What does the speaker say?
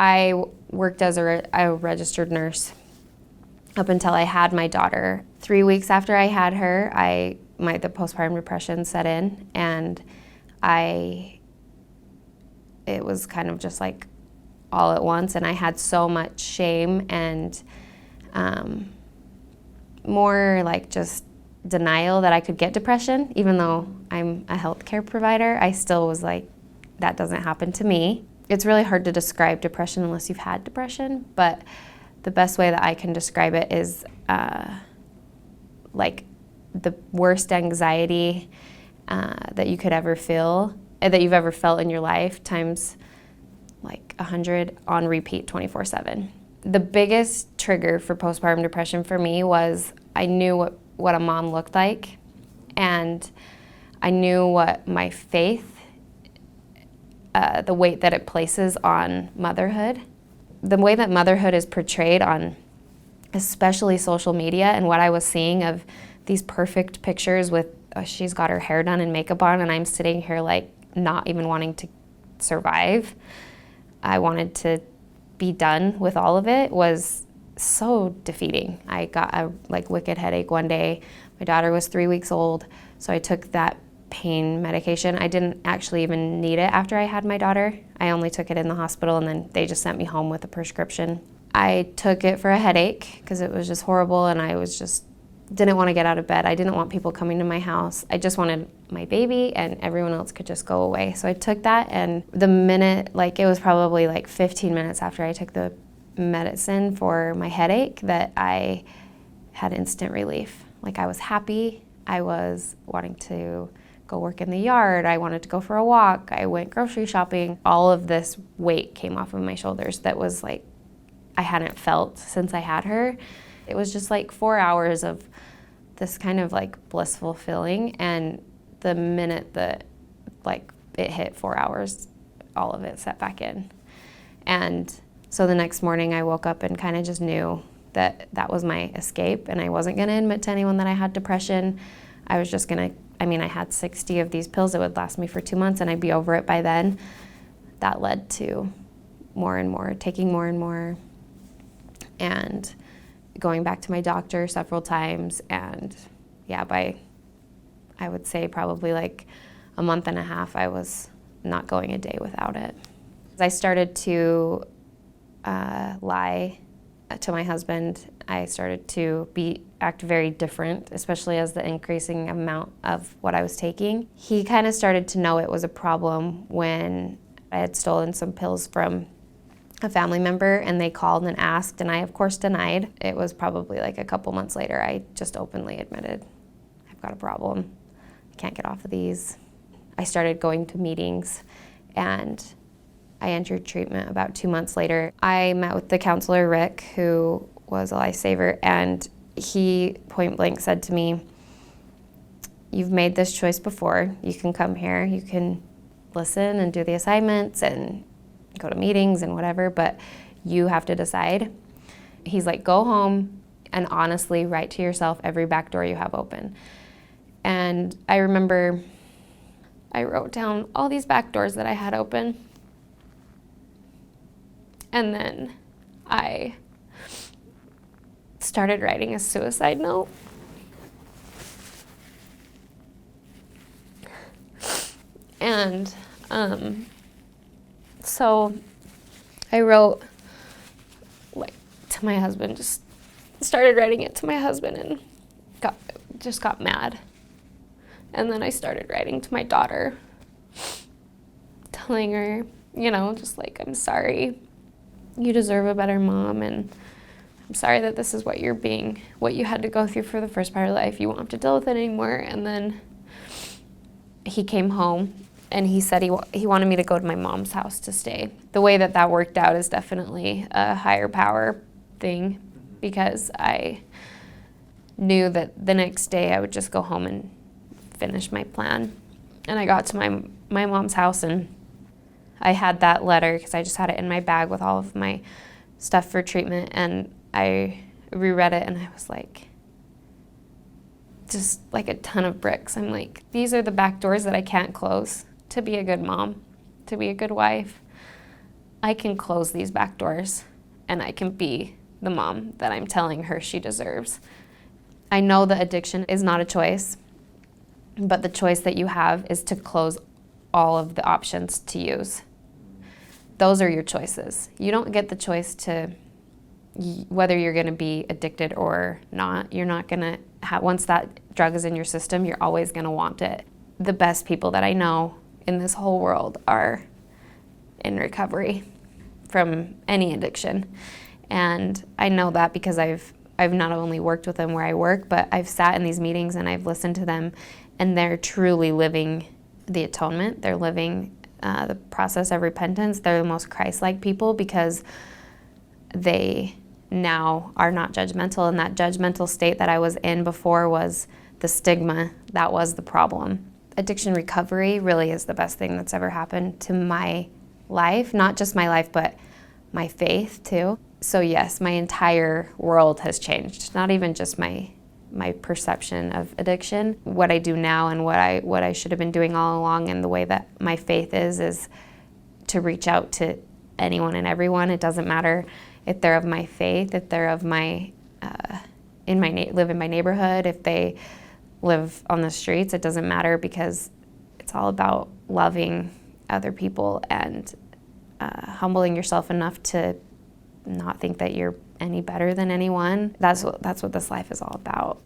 I worked as a registered nurse up until I had my daughter. 3 weeks after I had her, the postpartum depression set in, and it was kind of just like all at once, and I had so much shame and more like just denial that I could get depression. Even though I'm a healthcare provider, I still was like, that doesn't happen to me. It's really hard to describe depression unless you've had depression, but the best way that I can describe it is like the worst anxiety that you could ever feel, that you've ever felt in your life, times like 100 on repeat 24/7. The biggest trigger for postpartum depression for me was I knew what a mom looked like, and I knew what my faith, the weight that it places on motherhood. The way that motherhood is portrayed on especially social media, and what I was seeing of these perfect pictures with she's got her hair done and makeup on, and I'm sitting here like not even wanting to survive. I wanted to be done with all of it, was so defeating. I got a wicked headache one day. My daughter was 3 weeks old, so I took that pain medication. I didn't actually even need it after I had my daughter. I only took it in the hospital, and then they just sent me home with a prescription. I took it for a headache because it was just horrible, and I was just didn't want to get out of bed. I didn't want people coming to my house. I just wanted my baby, and everyone else could just go away. So I took that, and the minute, it was probably 15 minutes after I took the medicine for my headache, that I had instant relief. I was happy. I was wanting to go work in the yard. I wanted to go for a walk. I went grocery shopping. All of this weight came off of my shoulders that was I hadn't felt since I had her. It was just 4 hours of this kind of blissful feeling, and the minute that it hit 4 hours, all of it set back in. And so the next morning I woke up and kind of just knew that that was my escape, and I wasn't going to admit to anyone that I had depression. I was just going to, I had 60 of these pills that would last me for 2 months, and I'd be over it by then. That led to more and more, taking more and more, and going back to my doctor several times. And yeah, I would say probably a month and a half, I was not going a day without it. I started to lie to my husband. I started to act very different, especially as the increasing amount of what I was taking. He kind of started to know it was a problem when I had stolen some pills from a family member, and they called and asked, and I of course denied. It was probably a couple months later, I just openly admitted, I've got a problem. I can't get off of these. I started going to meetings, and I entered treatment about 2 months later. I met with the counselor, Rick, who was a lifesaver, and he point blank said to me, you've made this choice before. You can come here, you can listen and do the assignments and go to meetings and whatever, but you have to decide. He's like, go home and honestly write to yourself every back door you have open. And I remember I wrote down all these back doors that I had open. And then I started writing a suicide note. And so I wrote to my husband, just started writing it to my husband, and got mad. And then I started writing to my daughter, telling her, just I'm sorry. You deserve a better mom, and I'm sorry that this is what you had to go through for the first part of life. You won't have to deal with it anymore. And then he came home, and he said he wanted me to go to my mom's house to stay. The way that worked out is definitely a higher power thing, because I knew that the next day I would just go home and finish my plan. And I got to my mom's house, and I had that letter because I just had it in my bag with all of my stuff for treatment, and I reread it, and I was just a ton of bricks. I'm these are the back doors that I can't close to be a good mom, to be a good wife. I can close these back doors and I can be the mom that I'm telling her she deserves. I know that addiction is not a choice, but the choice that you have is to close all of the options to use. Those are your choices. You don't get the choice to whether you're going to be addicted or not. You're not going to once that drug is in your system, you're always going to want it. The best people that I know in this whole world are in recovery from any addiction. And I know that because I've not only worked with them where I work, but I've sat in these meetings and I've listened to them, and they're truly living the atonement. They're living the process of repentance. They're the most Christ-like people because they now are not judgmental, and that judgmental state that I was in before was the stigma. That was the problem. Addiction recovery really is the best thing that's ever happened to my life, not just my life, but my faith too. So yes, my entire world has changed, not even just my perception of addiction. What I do now and what I should have been doing all along, and the way that my faith is to reach out to anyone and everyone. It doesn't matter if they're of my faith, if they're of my live in my neighborhood, if they live on the streets. It doesn't matter, because it's all about loving other people and humbling yourself enough to not think that you're any better than anyone. That's what this life is all about.